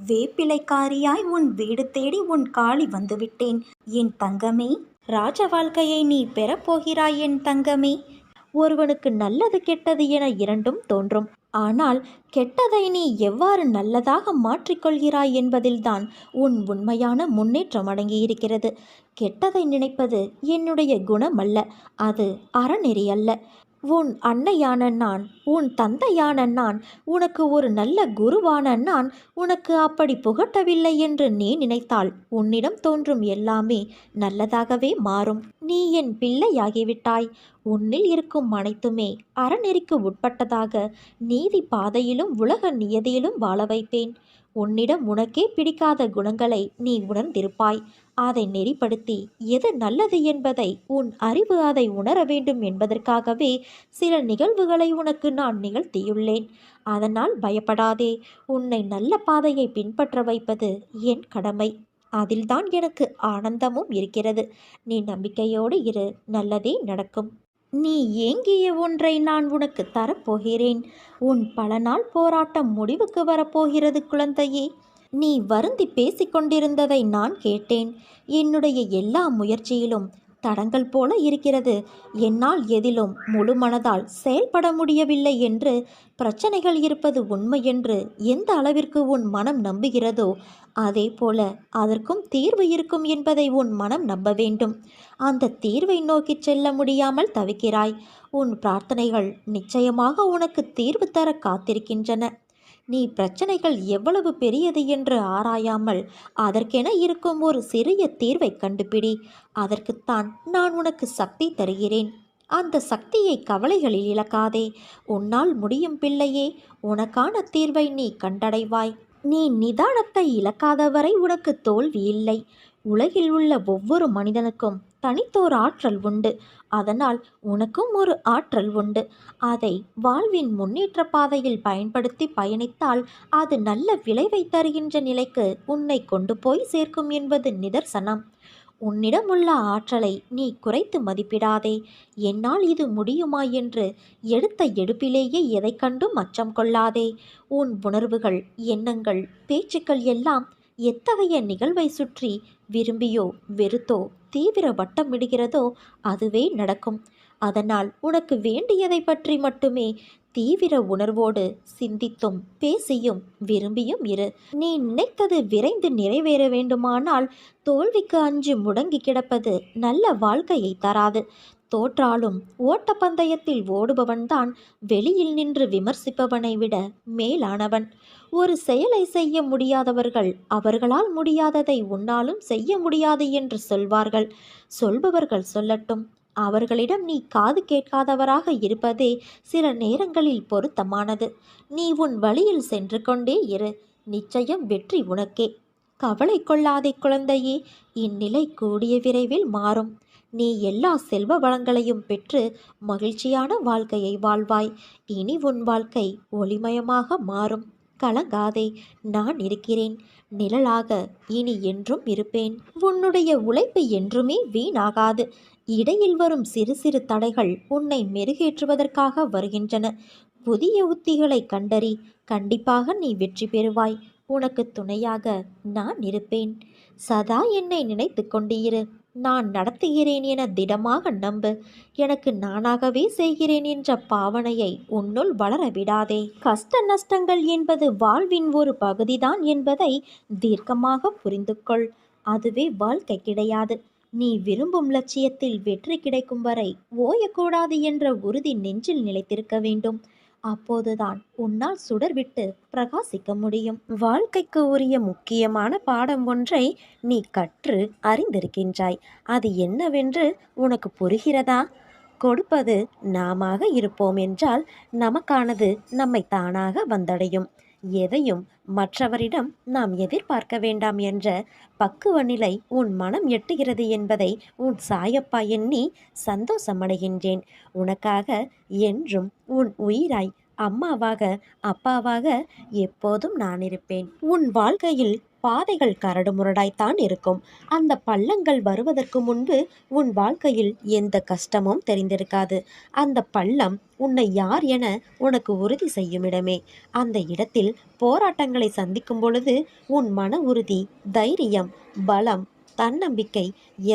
வேப்பிலைக்காரியாய் உன் வீடு தேடி உன் காலி வந்துவிட்டேன். என் தங்கமே, ராஜ வாழ்க்கையை நீ பெறப்போகிறாய் என் தங்கமே. ஒருவனுக்கு நல்லது கெட்டது என இரண்டும் தோன்றும். ஆனால் கெட்டதை நீ எவ்வாறு நல்லதாக மாற்றிக்கொள்கிறாய் என்பதில்தான் உன் உண்மையான முன்னேற்றம் அடங்கியிருக்கிறது. கெட்டதை நினைப்பது என்னுடைய குணம் அல்ல, அது அறநெறி அல்ல. உன் அன்னையான நான், உன் தந்தையான நான், உனக்கு ஒரு நல்ல குருவான நான் உனக்கு அப்படி புகட்டவில்லை என்று நீ நினைத்தால் உன்னிடம் தோன்றும் எல்லாமே நல்லதாகவே மாறும். நீ என் பிள்ளையாகிவிட்டாய். உன்னில் இருக்கும் அனைத்துமே அறநெறிக்கு உட்பட்டதாக நீதி பாதையிலும் உலக நியதியிலும் வாழ வைப்பேன். உன்னிடம் உனக்கே பிடிக்காத குணங்களை நீ உணர்ந்திருப்பாய். அதை நெறிப்படுத்தி எது நல்லது என்பதை உன் அறிவு அதை உணர வேண்டும் என்பதற்காகவே சில நிகழ்வுகளை உனக்கு நான் நிகழ்த்தியுள்ளேன். அதனால் பயப்படாதே. உன்னை நல்ல பாதையை பின்பற்ற வைப்பது என் கடமை. அதில்தான் எனக்கு ஆனந்தமும் இருக்கிறது. நீ நம்பிக்கையோடு இரு, நல்லதே நடக்கும். நீ ஏங்கிய ஒன்றை நான் உனக்கு தரப்போகிறேன். உன் பல நாள் போராட்டம் முடிவுக்கு வரப்போகிறது குழந்தையே. நீ வருந்தி பேசிக்கொண்டிருந்ததை நான் கேட்டேன். என்னுடைய எல்லா முயற்சியிலும் தடங்கள் போல இருக்கிறது. என்னால் எதிலும் முழு மனதால் செயல்பட முடியவில்லை என்று, பிரச்சனைகள் இருப்பது உண்மை என்று எந்த அளவிற்கு உன் மனம் நம்புகிறதோ அதே போல அதற்கும் தீர்வு இருக்கும் என்பதை உன் மனம் நம்ப வேண்டும். அந்த தீர்வை நோக்கி செல்ல முடியாமல் தவிக்கிறாய். உன் பிரார்த்தனைகள் நிச்சயமாக உனக்கு தீர்வு தர காத்திருக்கின்றன. நீ பிரச்சனைகள் எவ்வளவு பெரியது என்று ஆராயாமல் அதற்கென இருக்கும் ஒரு சிறிய தீர்வை கண்டுபிடி. அதற்குத்தான் நான் உனக்கு சக்தி தருகிறேன். அந்த சக்தியை கவலைகளில் இழக்காதே. உன்னால் முடியும் பிள்ளையே. உனக்கான தீர்வை நீ கண்டடைவாய். நீ நிதானத்தை இழக்காதவரை உனக்கு தோல்வி இல்லை. உலகில் உள்ள ஒவ்வொரு மனிதனுக்கும் தனித்தோர் ஆற்றல் உண்டு. அதனால் உனக்கும் ஒரு ஆற்றல் உண்டு. அதை வாழ்வின் முன்னேற்ற பாதையில் பயன்படுத்தி பயணித்தால் அது நல்ல விளைவை தருகின்ற நிலைக்கு உன்னை கொண்டு போய் சேர்க்கும் என்பது நிதர்சனம். உன்னிடம் உள்ள ஆற்றலை நீ குறைத்து மதிப்பிடாதே. என்னால் இது முடியுமா என்று எடுத்த எடுப்பிலேயே எதை கண்டும் அச்சம் கொள்ளாதே. உன் உணர்வுகள், எண்ணங்கள், பேச்சுக்கள் எல்லாம் எத்தகைய நிகழ்வை சுற்றி விரும்பியோ வெறுத்தோ தீவிர வட்டமிடுகிறதோ அதுவே நடக்கும். அதனால் உனக்கு வேண்டியதை பற்றி மட்டுமே தீவிர உணர்வோடு சிந்தித்தும் பேசியும் விரும்பியும் இரு. நீ நினைத்தது விரைந்து நிறைவேற வேண்டுமானால் தோல்விக்கு அஞ்சு முடங்கி கிடப்பது நல்ல வாழ்க்கையை தராது. தோற்றாலும் ஓட்டப்பந்தயத்தில் ஓடுபவன்தான் வெளியில் நின்று விமர்சிப்பவனை விட மேலானவன். ஒரு செயலை செய்ய முடியாதவர்கள் அவர்களால் முடியாததை உன்னாலும் செய்ய முடியாது என்று சொல்வார்கள். சொல்பவர்கள் சொல்லட்டும். அவர்களிடம் நீ காது கேட்காதவராக இருப்பதே சில நேரங்களில் பொருத்தமானது. நீ உன் வழியில் சென்று கொண்டே இரு. நிச்சயம் வெற்றி உனக்கே. கவலை கொள்ளாதே குழந்தையே. இந்நிலை கூடிய விரைவில் மாறும். நீ எல்லா செல்வ வளங்களையும் பெற்று மகிழ்ச்சியான வாழ்க்கையை வாழ்வாய். இனி உன் வாழ்க்கை ஒளிமயமாக மாறும். கலங்காதே, நான் இருக்கிறேன். நிழலாக இனி என்றும் இருப்பேன். உன்னுடைய உழைப்பு என்றுமே வீணாகாது. இடையில் வரும் சிறு சிறு தடைகள் உன்னை மெருகேற்றுவதற்காக வருகின்றன. புதிய உத்திகளை கண்டறி. கண்டிப்பாக நீ வெற்றி பெறுவாய். உனக்கு துணையாக நான் இருப்பேன். சதா என்னை நினைத்து கொண்டிரு. நான் நடத்துகிறேன் என திடமாக நம்பு. எனக்கு நானாகவே செய்கிறேன் என்ற பாவனையை உன்னுள் வளர விடாதே. கஷ்ட நஷ்டங்கள் என்பது வாழ்வின் ஒரு பகுதிதான் என்பதை தீர்க்கமாக புரிந்து கொள். அதுவே வாழ்க்கை கிடையாது. நீ விரும்பும் லட்சியத்தில் வெற்றி கிடைக்கும் வரை ஓயக்கூடாது என்ற உறுதி நெஞ்சில் நிலைத்திருக்க வேண்டும். அப்போதுதான் உன்னால் சுடர்விட்டு பிரகாசிக்க முடியும். வாழ்க்கைக்கு உரிய முக்கியமான பாடம் ஒன்றை நீ கற்று அறிந்திருக்கின்றாய். அது என்னவென்று உனக்கு புரிகிறதா? கொடுப்பது நாமாக இருப்போம் என்றால் நமக்கானது நம்மை தானாக வந்தடையும். எதையும் மற்றவரிடம் நாம் எதிர்பார்க்க வேண்டாம் என்ற பக்குவ நிலை உன் மனம் எட்டுகிறது என்பதை உன் சாயப்பா எண்ணி சந்தோஷமடைகின்றேன். உனக்காக என்றும் உன் உயிராய் அம்மாவாக அப்பாவாக எப்போதும் நான் இருப்பேன். உன் வாழ்க்கையில் பாதைகள் கரடுமுரடாய்த்தான் இருக்கும். அந்த பள்ளங்கள் வருவதற்கு முன்பு உன் வாழ்க்கையில் எந்த கஷ்டமும் தெரிந்திருக்காது. அந்த பள்ளம் உன்னை யார் என உனக்கு உறுதி செய்யும் இடமே. அந்த இடத்தில் போராட்டங்களை சந்திக்கும் பொழுது உன் மன உறுதி, தைரியம், பலம், தன்னம்பிக்கை,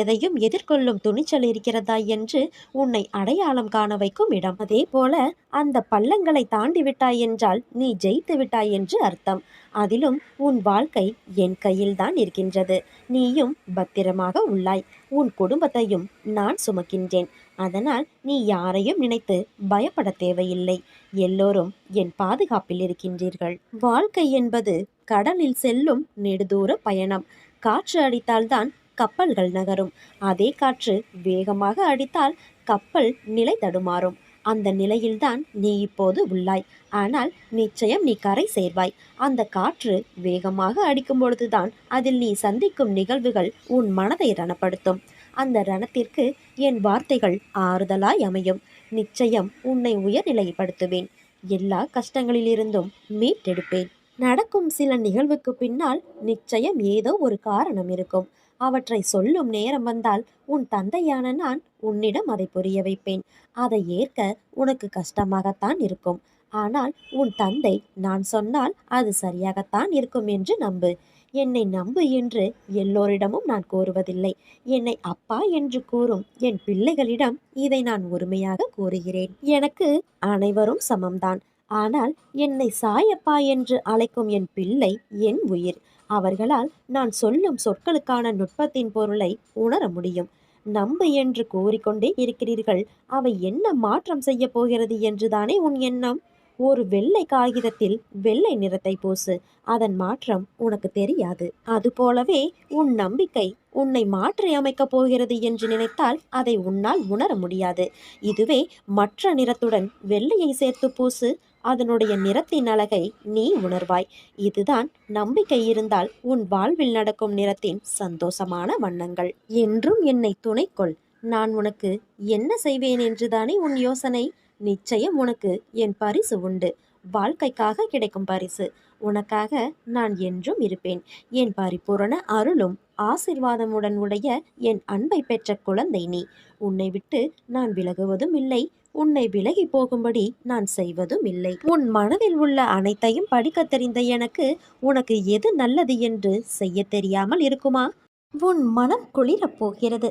எதையும் எதிர்கொள்ளும் துணிச்சல் இருக்கிறதா என்று உன்னை அடையாளம் காண வைக்கும் இடம். அதே போல அந்த பள்ளங்களை தாண்டி விட்டாய் என்றால் நீ ஜெயித்து விட்டாய் என்று அர்த்தம். அதிலும் உன் வாழ்க்கை என் கையில்தான் இருக்கின்றது. நீயும் பத்திரமாக உள்ளாய். உன் குடும்பத்தையும் நான் சுமக்கின்றேன். அதனால் நீ யாரையும் நினைத்து பயப்பட தேவையில்லை. எல்லோரும் என் பாதுகாப்பில் இருக்கின்றீர்கள். வாழ்க்கை என்பது கடலில் செல்லும் நெடுதூர பயணம். காற்று அடித்தால்தான் கப்பல்கள் நகரும். அதே காற்று வேகமாக அடித்தால் கப்பல் நிலை தடுமாறும். அந்த நிலையில்தான் நீ இப்போது உள்ளாய். ஆனால் நிச்சயம் நீ கரை சேர்வாய். அந்த காற்று வேகமாக அடிக்கும் பொழுதுதான் அதில் நீ சந்திக்கும் நிகழ்வுகள் உன் மனதை ரணப்படுத்தும். அந்த ரணத்திற்கு என் வார்த்தைகள் ஆறுதலாய் அமையும். நிச்சயம் உன்னை உயர்நிலைப்படுத்துவேன். எல்லா கஷ்டங்களிலிருந்தும் மீட்டெடுப்பேன். நடக்கும் சில நிகழ்வுக்கு பின்னால் நிச்சயம் ஏதோ ஒரு காரணம் இருக்கும். அவற்றை சொல்லும் நேரம் வந்தால் உன் தந்தையான நான் உன்னிடம் அதை புரிய வைப்பேன். அதை ஏற்க உனக்கு கஷ்டமாகத்தான் இருக்கும். ஆனால் உன் தந்தை நான் சொன்னால் அது சரியாகத்தான் இருக்கும் என்று நம்பு. என்னை நம்பு என்று எல்லோரிடமும் நான் கூறுவதில்லை. என்னை அப்பா என்று கூறும் என் பிள்ளைகளிடம் இதை நான் உரிமையாக கூறுகிறேன். எனக்கு அனைவரும் சமம்தான். ஆனால் என்னை சாயப்பா என்று அழைக்கும் என் பிள்ளை என் உயிர். அவர்களால் நான் சொல்லும் சொற்களுக்கான நுட்பத்தின் பொருளை உணர முடியும். நம்பு என்று கூறிக்கொண்டே இருக்கிறீர்கள். அவை என்ன மாற்றம் செய்ய போகிறது என்றுதானே உன் எண்ணம்? ஒரு வெள்ளை காகிதத்தில் வெள்ளை நிறத்தை பூசு. அதன் மாற்றம் உனக்கு தெரியாது. அதுபோலவே உன் நம்பிக்கை உன்னை மாற்றி அமைக்கப் போகிறது என்று நினைத்தால் அதை உன்னால் உணர முடியாது. இதுவே மற்ற நிறத்துடன் வெள்ளையை சேர்த்து பூசு. அதனுடைய நிறத்தின் அழகை நீ உணர்வாய். இதுதான் நம்பிக்கை இருந்தால் உன் வாழ்வில் நடக்கும் நிறத்தின் சந்தோஷமான வண்ணங்கள். என்றும் என்னை துணைக்கொள். நான் உனக்கு என்ன செய்வேன் என்றுதானே உன் யோசனை? நிச்சயம் உனக்கு என் பரிசு உண்டு. வாழ்க்கைக்காக கிடைக்கும் பரிசு. உனக்காக நான் என்றும் இருப்பேன். என் பரிபூரண அருளும் ஆசிர்வாதமுடன் உடைய என் அன்பை பெற்ற குழந்தை நீ. உன்னை விட்டு நான் விலகுவதும் இல்லை. உன்னை விலகி போகும்படி நான் செய்வதும் இல்லை. உன் மனதில் உள்ள அனைத்தையும் படிக்க தெரிந்த எனக்கு உனக்கு எது நல்லது என்று செய்ய தெரியாமல் இருக்குமா? உன் மனம் குளிரப் போகிறது.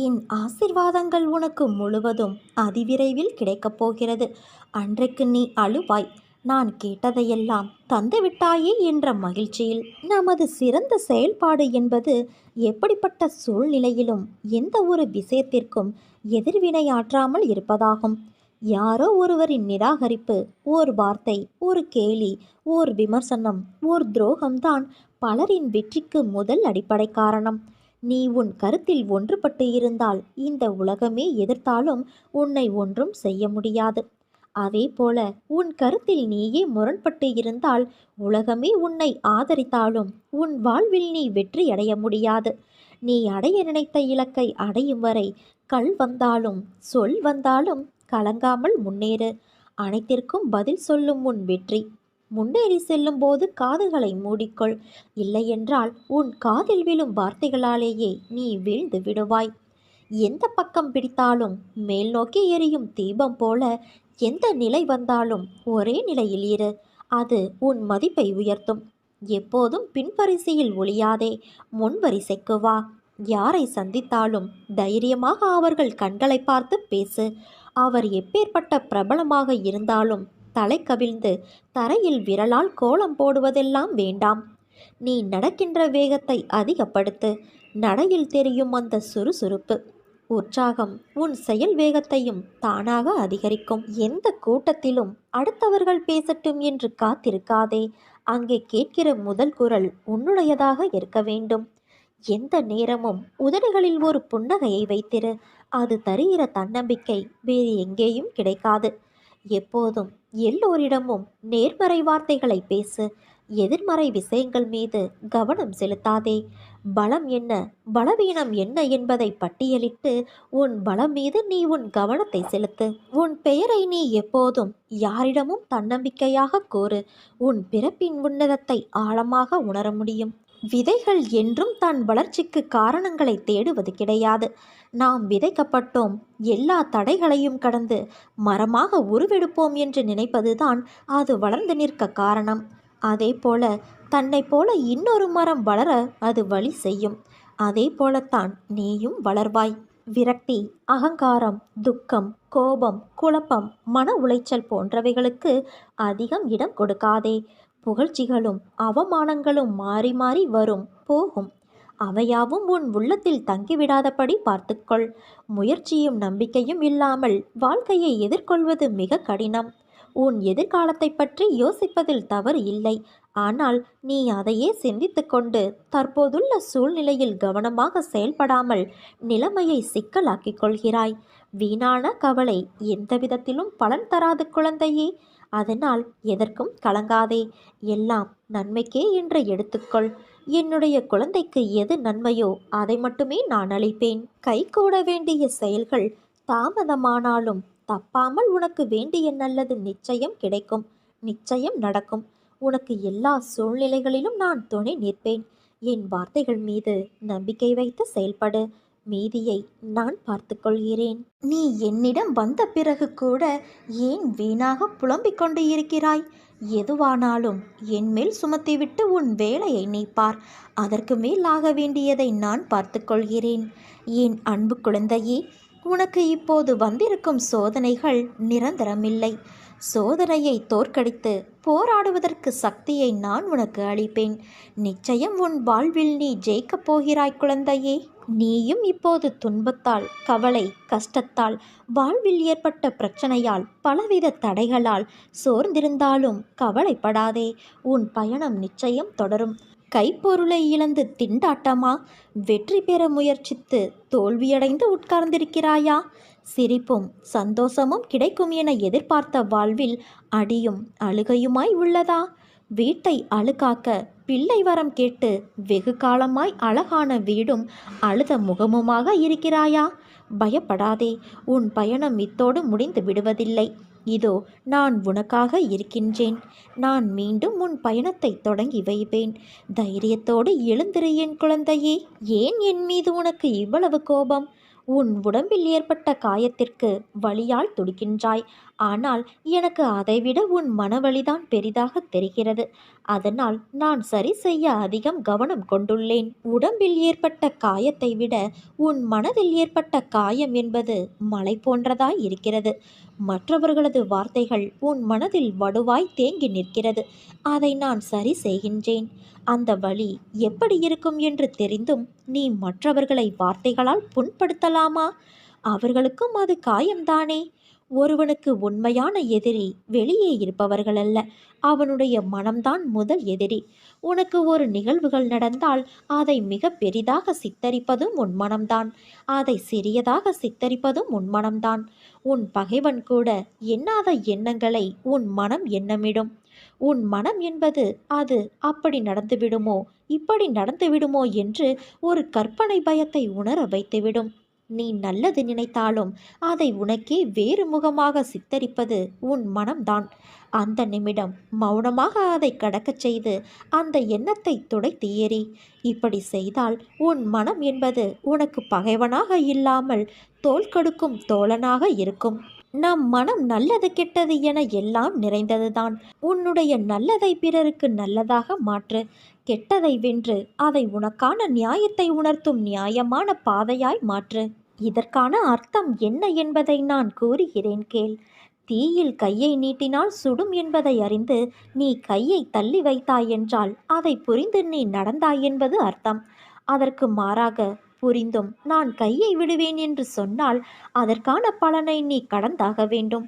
என் ஆசிர்வாதங்கள் உனக்கு முழுவதும் அதிவிரைவில் கிடைக்கப் போகிறது. அன்றைக்கு நீ அழுவாய். நான் கேட்டதையெல்லாம் தந்துவிட்டாயே என்ற மகிழ்ச்சியில். நமது சிறந்த செயல்பாடு என்பது எப்படிப்பட்ட சூழ்நிலையிலும் எந்த ஒரு விஷயத்திற்கும் எதிர்வினையாற்றாமல் இருப்பதாகும். யாரோ ஒருவரின் நிராகரிப்பு, ஓர் வார்த்தை, ஒரு கேலி, ஓர் விமர்சனம், ஓர் துரோகம்தான் பலரின் வெற்றிக்கு முதல் அடிப்படை காரணம். நீ உன் கருத்தில் ஒன்றுபட்டு இருந்தால் இந்த உலகமே எதிர்த்தாலும் உன்னை ஒன்றும் செய்ய முடியாது. அதே போல உன் கருத்தில் நீயே முரண்பட்டு இருந்தால் உலகமே உன்னை ஆதரித்தாலும் உன் வாழ்வில் நீ வெற்றி அடைய முடியாது. நீ அடைய நினைத்த இலக்கை அடையும் வரை கல் வந்தாலும் சொல் வந்தாலும் கலங்காமல் முன்னேறு. அனைத்திற்கும் பதில் சொல்லும் உன் வெற்றி. முன்னேறி செல்லும் போது காதுகளை மூடிக்கொள். இல்லையென்றால் உன் காதில் விழும் வார்த்தைகளாலேயே நீ வீழ்ந்து விடுவாய். எந்த பக்கம் பிடித்தாலும் மேல் நோக்கி எரியும் தீபம் போல எந்த நிலை வந்தாலும் ஒரே நிலையில் இரு. அது உன் மதிப்பை உயர்த்தும். எப்போதும் பின்வரிசையில் ஒளியாதே, முன்வரிசைக்கு வா. யாரை சந்தித்தாலும் தைரியமாக அவர்கள் கண்களை பார்த்து பேசு. அவர் எப்பேற்பட்ட பிரபலமாக இருந்தாலும் தலை கவிழ்ந்து தரையில் விரலால் கோலம் போடுவதெல்லாம் வேண்டாம். நீ நடக்கின்ற வேகத்தை அதிகப்படுத்து. நடையில் தெரியும் அந்த சுறுசுறுப்பு, உற்சாகம் உன் செயல் வேகத்தையும் தானாக அதிகரிக்கும். எந்த கூட்டத்திலும் அடுத்தவர்கள் பேசட்டும் என்று காத்திருக்காதே. அங்கே கேட்கிற முதல் குரல் உன்னுடையதாக இருக்க வேண்டும். எந்த நேரமும் உதடுகளில் ஒரு புன்னகையை வைத்திரு. அது தருகிற தன்னம்பிக்கை வேறு எங்கேயும் கிடைக்காது. எப்போதும் எல்லோரிடமும் நேர்மறை வார்த்தைகளை பேசு. எதிர்மறை விஷயங்கள் மீது கவனம் செலுத்தாதே. பலம் என்ன, பலவீனம் என்ன என்பதை பட்டியலிட்டு உன் பலம் மீது நீ உன் கவனத்தை செலுத்து. உன் பெயரை நீ எப்போதும் யாரிடமும் தன்னம்பிக்கையாக கூறு. உன் பிறப்பின் உன்னதத்தை ஆழமாக உணர முடியும். விதைகள் என்றும் தன் வளர்ச்சிக்கு காரணங்களை தேடுவது கிடையாது. நாம் விதைக்கப்பட்டோம், எல்லா தடைகளையும் கடந்து மரமாக உருவெடுப்போம் என்று நினைப்பதுதான் அது வளர்ந்து நிற்க காரணம். அதே போல தன்னை போல இன்னொரு மரம் வளர அது வழி செய்யும். அதே போலத்தான் நீயும் வளர்வாய். விரக்தி, அகங்காரம், துக்கம், கோபம், குழப்பம், மன உளைச்சல் போன்றவைகளுக்கு அதிகம் இடம் கொடுக்காதே. புகழ்ச்சிகளும் அவமானங்களும் மாறி மாறி வரும் போகும். அவையாவும் உன் உள்ளத்தில் தங்கிவிடாதபடி பார்த்துக்கொள். முயற்சியும் நம்பிக்கையும் இல்லாமல் வாழ்க்கையை எதிர்கொள்வது மிக கடினம். உன் எதிர்காலத்தை பற்றி யோசிப்பதில் தவறு இல்லை. ஆனால் நீ அதையே சிந்தித்து கொண்டு தற்போதுள்ள சூழ்நிலையில் கவனமாக செயல்படாமல் நிலைமையை சிக்கலாக்கிக் கொள்கிறாய். வீணான கவலை எந்த விதத்திலும் பலன் தராது குழந்தையே. அதனால் எதற்கும் கலங்காதே. எல்லாம் நன்மைக்கே என்று எடுத்துக்கொள். என்னுடைய குழந்தைக்கு எது நன்மையோ அதை மட்டுமே நான் அளிப்பேன். கைகூட வேண்டிய செயல்கள் தாமதமானாலும் தப்பாமல் உனக்கு வேண்டிய நல்லது நிச்சயம் கிடைக்கும், நிச்சயம் நடக்கும். உனக்கு எல்லா சூழ்நிலைகளிலும் நான் துணை நிற்பேன். என் வார்த்தைகள் மீது நம்பிக்கை வைத்து செயல்படு. மீதியை நான் பார்த்து கொள்கிறேன். நீ என்னிடம் வந்த பிறகு கூட ஏன் வீணாக புலம்பிக் கொண்டு இருக்கிறாய்? எதுவானாலும் என் மேல் சுமத்திவிட்டு உன் வேலையை நீ பார். அதற்கு மேல் ஆக வேண்டியதை நான் பார்த்து கொள்கிறேன். என் அன்பு குழந்தையே, உனக்கு இப்போது வந்திருக்கும் சோதனைகள் நிரந்தரமில்லை. சோதனையை தோற்கடித்து போராடுவதற்கு சக்தியை நான் உனக்கு அளிப்பேன். நிச்சயம் உன் வாழ்வில் நீ ஜெயிக்கப் போகிறாய் குழந்தையே. நீயும் இப்போது துன்பத்தால், கவலை, கஷ்டத்தால், வாழ்வில் ஏற்பட்ட பிரச்சனையால், பலவித தடைகளால் சோர்ந்திருந்தாலும் கவலைப்படாதே. உன் பயணம் நிச்சயம் தொடரும். கைப்பொருளை இழந்து திண்டாட்டமா? வெற்றி பெற முயற்சித்து தோல்வியடைந்து உட்கார்ந்திருக்கிறாயா? சிரிப்பும் சந்தோஷமும் கிடைக்கும் என எதிர்பார்த்த வாழ்வில் அடியும் அழுகையுமாய் உள்ளதா? வீட்டை அழுக்காக்க பிள்ளை வரம் கேட்டு வெகு காலமாய் அழகான வீடும் அழுத முகமுமாக இருக்கிறாயா? பயப்படாதே, உன் பயணம் இத்தோடு முடிந்து விடுவதில்லை. இதோ நான் உனக்காக இருக்கின்றேன். நான் மீண்டும் உன் பயணத்தை தொடங்கி வைப்பேன். தைரியத்தோடு எழுந்திரு என் குழந்தையே. ஏன் என் மீது உனக்கு இவ்வளவு கோபம்? உன் உடம்பில் ஏற்பட்ட காயத்திற்கு வலியால் துடிக்கின்றாய். ஆனால் எனக்கு அதைவிட உன் மனவலிதான் பெரிதாக தெரிகிறது. அதனால் நான் சரி செய்ய அதிகம் கவனம் கொண்டுள்ளேன். உடம்பில் ஏற்பட்ட காயத்தை விட உன் மனதில் ஏற்பட்ட காயம் என்பது மலை போன்றதாய் இருக்கிறது. மற்றவர்களது வார்த்தைகள் உன் மனதில் வடுவாய் தேங்கி நிற்கிறது. அதை நான் சரி செய்கின்றேன். அந்த வழி எப்படி இருக்கும் என்று தெரிந்தும் நீ மற்றவர்களை வார்த்தைகளால் புண்படுத்தலாமா? அவர்களுக்கும் அது காயம்தானே. ஒருவனுக்கு உண்மையான எதிரி வெளியே இருப்பவர்கள் அல்ல, அவனுடைய மனம்தான் முதல் எதிரி. உனக்கு ஒரு நிகழ்வுகள் நடந்தால் அதை மிக பெரிதாக சித்தரிப்பதும் உன் மனம்தான். அதை சிறியதாக சித்தரிப்பதும் உன் மனம்தான். உன் பகைவன் கூட எண்ணாத எண்ணங்களை உன் மனம் எண்ணமிடும். உன் மனம் என்பது அது அப்படி நடந்துவிடுமோ, இப்படி நடந்துவிடுமோ என்று ஒரு கற்பனை பயத்தை உணர வைத்துவிடும். நீ நல்லது நினைத்தாலும் அதை உனக்கே வேறு முகமாக சித்தரிப்பது உன் மனம்தான். அந்த நிமிடம் மௌனமாக அதை கடக்கச் செய்து அந்த எண்ணத்தை துடைத்து எறி. இப்படி செய்தால் உன் மனம் என்பது உனக்கு பகைவனாக இல்லாமல் தோள் கொடுக்கும் தோழனாக இருக்கும். நம் மனம் நல்லது கெட்டது என எல்லாம் நிறைந்ததுதான். உன்னுடைய நல்லதை பிறருக்கு நல்லதாக மாற்று. கெட்டதை வென்று அதை உனக்கான நியாயத்தை உணர்த்தும் நியாயமான பாதையாய் மாற்று. இதற்கான அர்த்தம் என்ன என்பதை நான் கூறுகிறேன் கேள். தீயில் கையை நீட்டினால் சுடும் என்பதை அறிந்து நீ கையை தள்ளி வைத்தாய் என்றால் அதை புரிந்து நீ நடந்தாய் என்பது அர்த்தம். அதற்கு மாறாக புரிந்தும் நான் கையை விடுவேன் என்று சொன்னால் அதற்கான பலனை நீ கடந்தாக வேண்டும்.